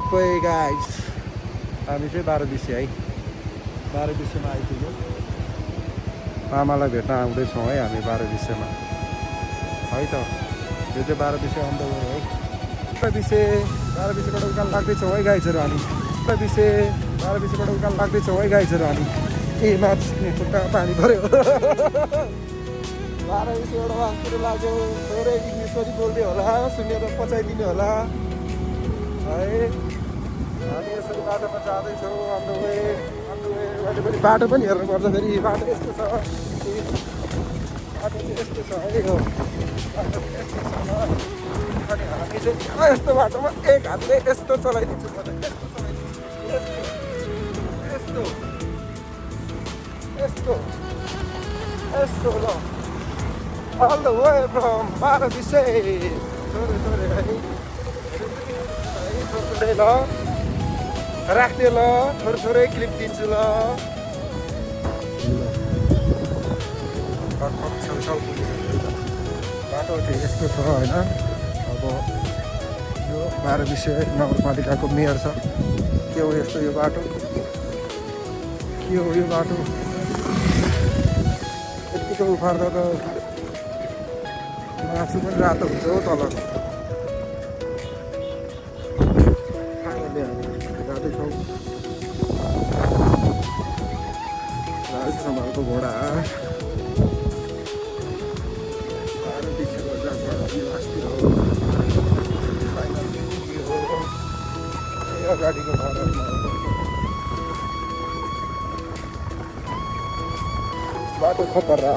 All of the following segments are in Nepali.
झ्याप्पै गाइस हामी चाहिँ 12 बिसे है 12 बिसेमा आइपुग्यो आमालाई भेट्न आउँदैछौँ है हामी 12 बिसेमा है त यो चाहिँ 12 बिसे अन्त गयो है 12 बिसेबाट उकालो लाग्दैछौँ है गाइसहरू हामी 12 बिसेबाट उकालो लाग्दैछौँ है गाइसहरू हामी ए माथि खुट्टामा पानी पऱ्यो 12 बिसेबाट वासतिर लाग्यो थोरै इङ्ग्लिस पनि बोल्दै होला सुनेर पचाइदिने होला है हामी यसरी बाटोमा जाँदैछौँ अन्त वे पनि बाटो पनि हेर्नुपर्छ फेरि बाटो यस्तो छ बाटो चाहिँ यस्तो छ है हो बाटो यस्तो छ अनि हामी चाहिँ यस्तो बाटोमा एक हातले यस्तो चलाइदिन्छु म त यस्तो यस्तो ल all the way from 12 बिसे थोरै है थोरै ल राख्ने ल थोरै क्लिप दिन्छु ल छेउछाउ बाटो चाहिँ यस्तो छ होइन अब यो 12 बिसे नगरपालिकाको मेयर छ के हो यस्तो यो बाटो के हो यो बाटो यतिको उफार्दा त मासु पनि रातो हुन्छ हो तल जाँदैछौँ राजसम्मको घोडा अगाडिको घरहरूमा बाटो खतरा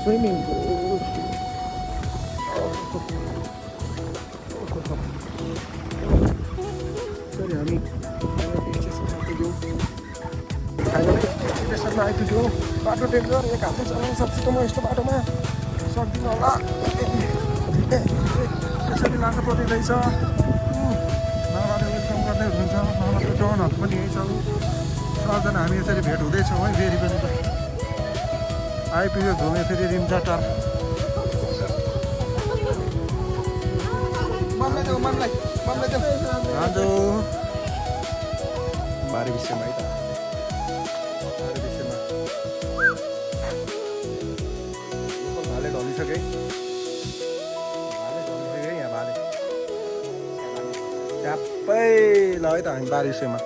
स्विमिङ पुल सरी हामी स्टेसनमा आइपुग्यो बाटो डेन्जर एक हातले चलाउन सक्छु त म यस्तो बाटोमा सक्दिनँ होला त्यसरी लानु पर्ने रहेछ मामाले वेलकम गर्दै हुनुहुन्छ मामाको टर्नहरू पनि यही छ सबजना हामी यसरी भेट हुँदैछौँ है फेरि पनि आइपुग्यो घुमे फेरि रिम्जाटार हजुर 12 बिसेमा है त 12 बिसेमा भाले ढलिसक्यो है यहाँ भाले ट्याप्पै ल है त हामी 12 बिसेमा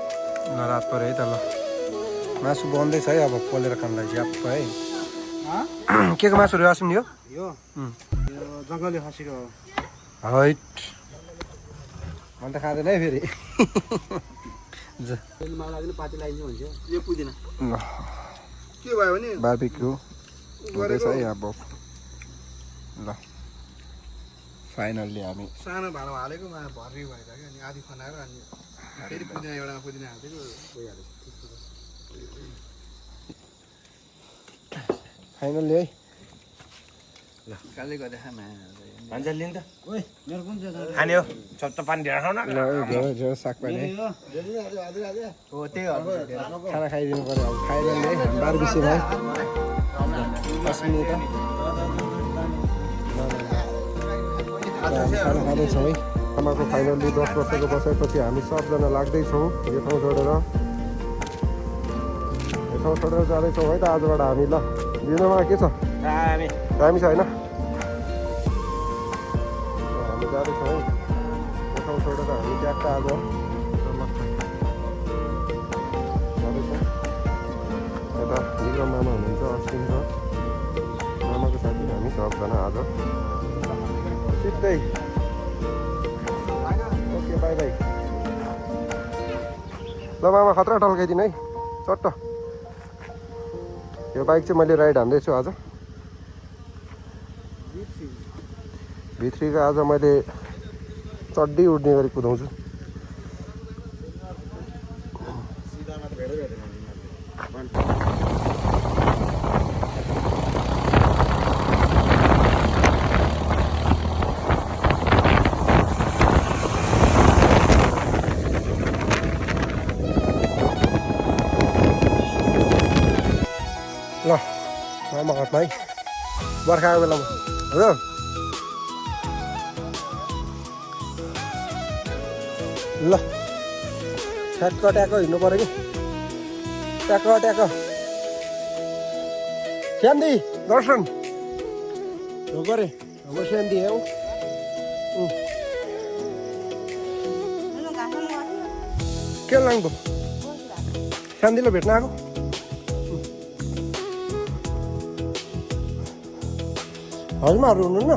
ल रात पऱ्यो है त ल मासु बन्दैछ है अब पोलेर खानलाई झ्याप्पै है के को मासुहरू आसौँ नि यो जङ्गली खसीको हैट मैले त खाँदैन है फेरि के भयो भने बार्बिक्यू हुँदैछ है अब ल फाइनल्ली हामी सानो भाँडो हालेको भर्ने भएर क्या अनि आधी खनाएर अनि फेरि पुदिना एउटामा पुदिना हालेको गइहाल्छ फाइनल्ली है ल काले गर्दा खाना भान्जा लिनु त ओइ मेरो कुन चाहिँ खाने हो चट्ट पानी ढेँडा खाऊ न ल झेउ साग पानी हो त्यही हो खाना खाइदिनु पऱ्यो अब फाइनल्ली है 12 बिसेमा है बस्नु त खाना खाँदैछौँ है आमाको फाइनल्ली 10 वर्षको बसाइपछि हामी सबजना लाग्दैछौँ यो ठाउँ छोडेर जाँदैछौँ है त आजबाट हामी ल दिनमा के छ दामी छ होइन हामी जाँदैछौँ है यो ठाउँ छोडेर हामी ट्याक्क आज जाँदैछौँ यता विक्रम मामा हुनुहुन्छ अस्टिन छ मामाको साथी हामी सबजना आज सिधै ओके बाई बाई ल मामा खतरा टल्काइदिनु है चट्ट यो बाइक चाहिँ मैले राइड हान्दैछु आज भित्रीको आज मैले चड्डी उड्ने गरी कुदाउँछु ल मामा घरमा है बर्खाको बेलामा हो ल ल ठ्याक्क ट्याक्क हिँड्नु पऱ्यो कि ट्याक्क ट्याक्क स्यान्दी दर्शन हो गरे हाम्रो स्यान्दी हो के लाग्दो स्यान्दीलाई भेट्न आएको हजुरमाहरू हुनुहुन्न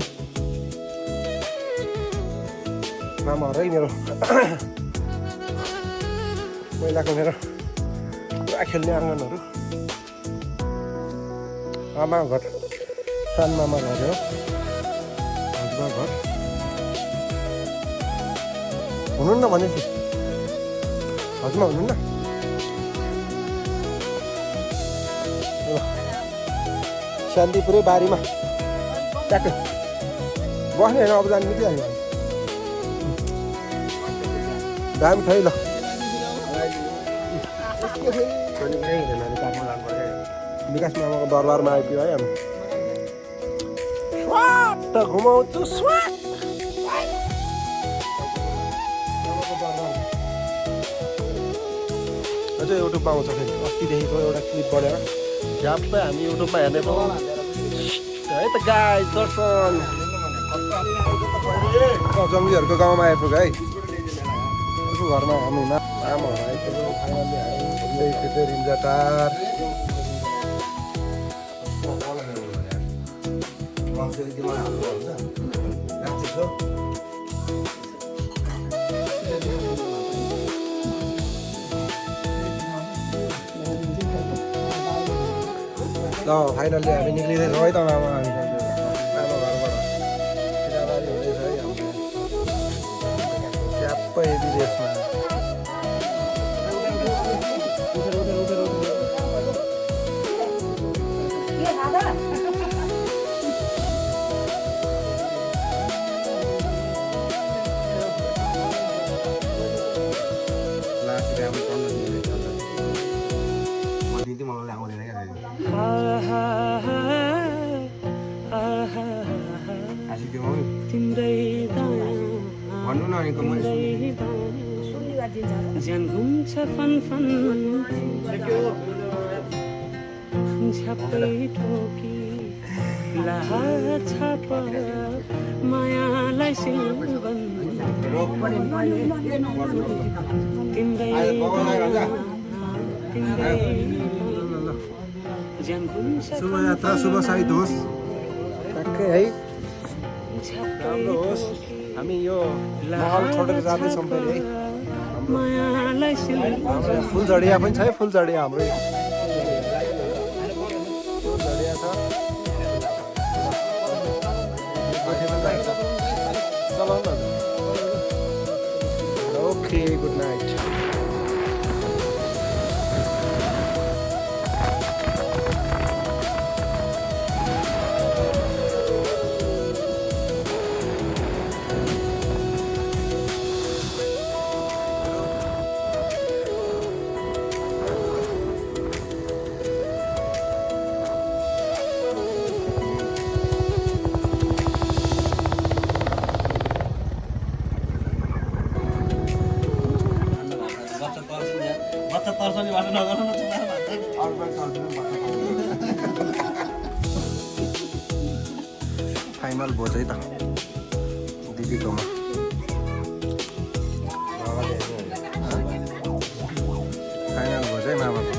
मामाहरू है मेरो पहिलाको मेरो पुरा खेल्ने आँगनहरू आमा घर सानो मामा घर हो हजुरमा घर हुनुहुन्न भनेपछि हजुरमा हुनुहुन्न शान्ति पुरै बारीमा ट्याक्कै बस्ने होइन अब जानु निक्लिहाल्यो दामी छ है ल विकास मामाको दरबारमा आइपुग्यो है हामी स्वाट घुमाउँछु स्वाट अझै युट्युबमा आउँछ फेरि अस्तिदेखिको एउटा क्लिप बढेर झ्याप्पै हामी युट्युबमा हेर्ने पाउँ है त गाई दर्शन जङ्गलीहरूको गाउँमा आइपुग्यो है उसको घरमा हामी मामाहरू आइपुग्यो फाइनल्ली हामी घुम्दै फिर्दै रिन्जाटार ल फाइनल्ली हामी निक्लिँदैछौँ है त मामा हामी मामा घरबाट सिधाबारी हुँदैछ है हाम्रो ट्याप्पै विदेशमा भन्नु न ज्यान घुम्छ फन झ्याप्पै ठोकी लाहा छाप मायालाई सिलबन तिम्रै ज्यान घुम्छ शुभ यात्रा शुभ साइत होस् ट्याक्कै है राम्रो होस् हामी यो महल छोडेर जाँदैछौँ फेरि है हाम्रो फुलझडिया पनि छ है फुलझडिया हाम्रो फुलझडिया छ चलाउनु ओके गुड नाइट फाइनल भोज है त दिदीकोमा फाइनल भोज है मामाको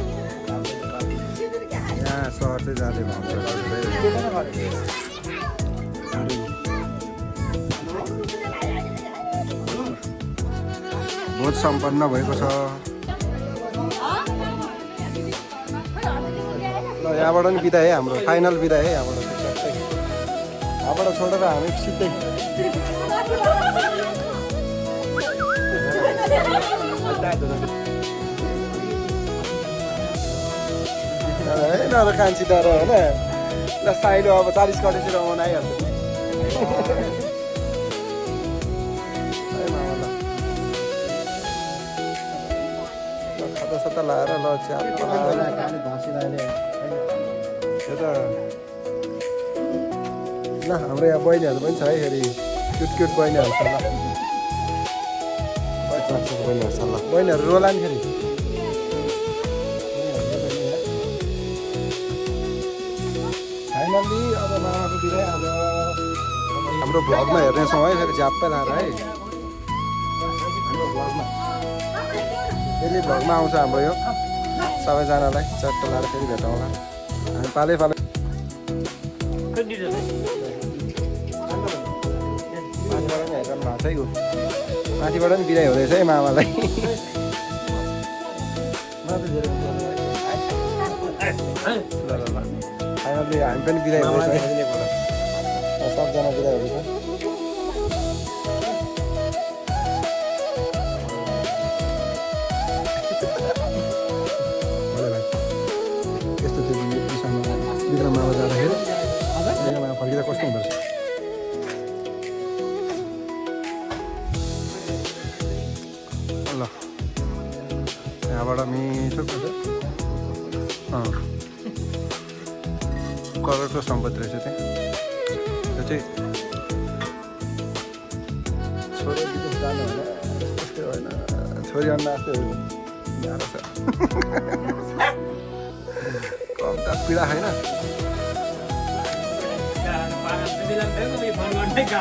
यहाँ सहर चाहिँ जाँदै भोज सम्पन्न भएको छ ल यहाँबाट नि बिदा है हाम्रो फाइनल बिदा है यहाँबाट यहाँबाट छोडेर हामी सिधै कान्छी तर होइन ल साइलो अब 40 कटेतिर आउनु आइहाल्छ खतसा लाएर ल च्याप ल हाम्रो यहाँ बहिनीहरू पनि छ है फेरि क्युट क्युट बहिनीहरू छ ल बहिनीहरू सल्लाह बहिनीहरू रोला नि फेरि फाइनल्ली अब मामाको बिदाई आज हाम्रो भ्लगमा हेर्नेछौँ है फेरि झ्याप्पै लाएर है हाम्रो भ्लगमा फेरि भ्लगमा आउँछ हाम्रो यो सबैजनालाई चट्ट लाएर फेरि भेटौँला हामी पालै पालै माथिबाट पनि हेरिरहनु भएको छ है ऊ माथिबाट पनि बिदाई हुँदैछ है मामालाई ल ल ल फाइनल्ली हामी पनि बिदाई हुँदैछ है सबजना बिदाई हुँदैछ यस्तो त्यो विक्रम मामा जाँदाखेरि विक्रम मामा फर्किँदा कस्तो हुँदो रहेछ ल यहाँबाट मिठो करोडको सम्पत्ति रहेछ त्यहाँ त्यो चाहिँ छोरी विदेश जानु होइन त्यस्तै होइन छोरी अन्डा जस्तै गाह्रो छ कम त पीडा छैन टिका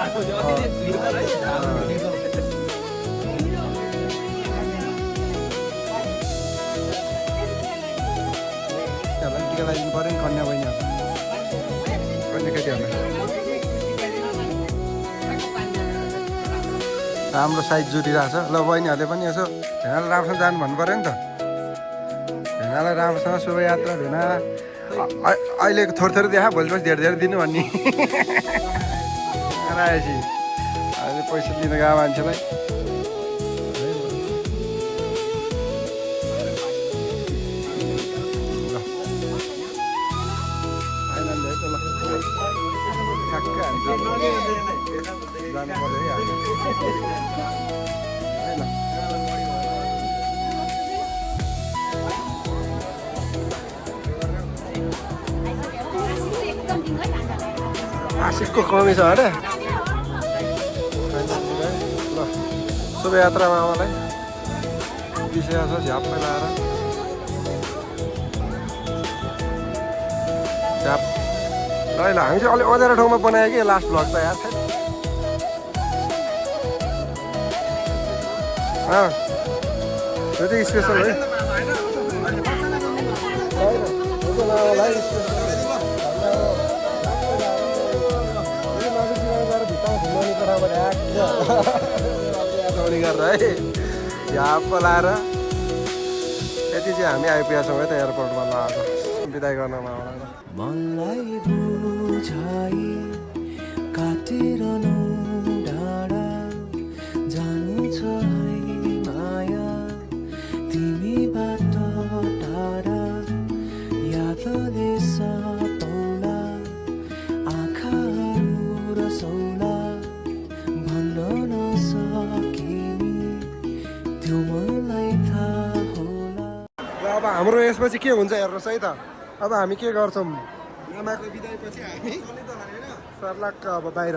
लगाइदिनु पऱ्यो नि कन्या बहिनीहरू कन्या केटीहरूलाई राम्रो साइज जुटिरहेको छ ल बहिनीहरूले पनि यसो भेनालाई राम्रोसँग जानु भन्नु पऱ्यो नि त भेनालाई राम्रोसँग शोभायात्रा भेना अहिले थोरै थोरै देखा भोलिपछि धेरै धेरै दिनु भन्ने आएपछि अहिले पैसा दिन गएको मान्छेलाई ठ्याक्कै हामी जानु पऱ्यो है आशिकको कमी छ अरे ल शोभायात्रामा आमालाई विषय छ झ्याप्पै लाएर झ्याप ल हामी चाहिँ अलिक अँध्यारो ठाउँमा बनायो कि लास्ट भ्लग त यार त्यो चाहिँ स्पेसल है गरेर है झ्याप्प लाएर यति चाहिँ हामी आइपुगेका छौँ है त एयरपोर्टमा ल आज बिदाई गर्न मनलाई बुझाइ काटेर डाँडा जानु छ है माया तिमीबाट टाढा यादले सतौला आँखाहरू रसौला भन्न नसकिने त्यो मनलाई थाहा होला। अब हाम्रो यसपछि के हुन्छ हेर्नुहोस् है त अब हामी के गर्छौँ आमाको बिदाईपछि हामी सर्लाक्क अब बाहिर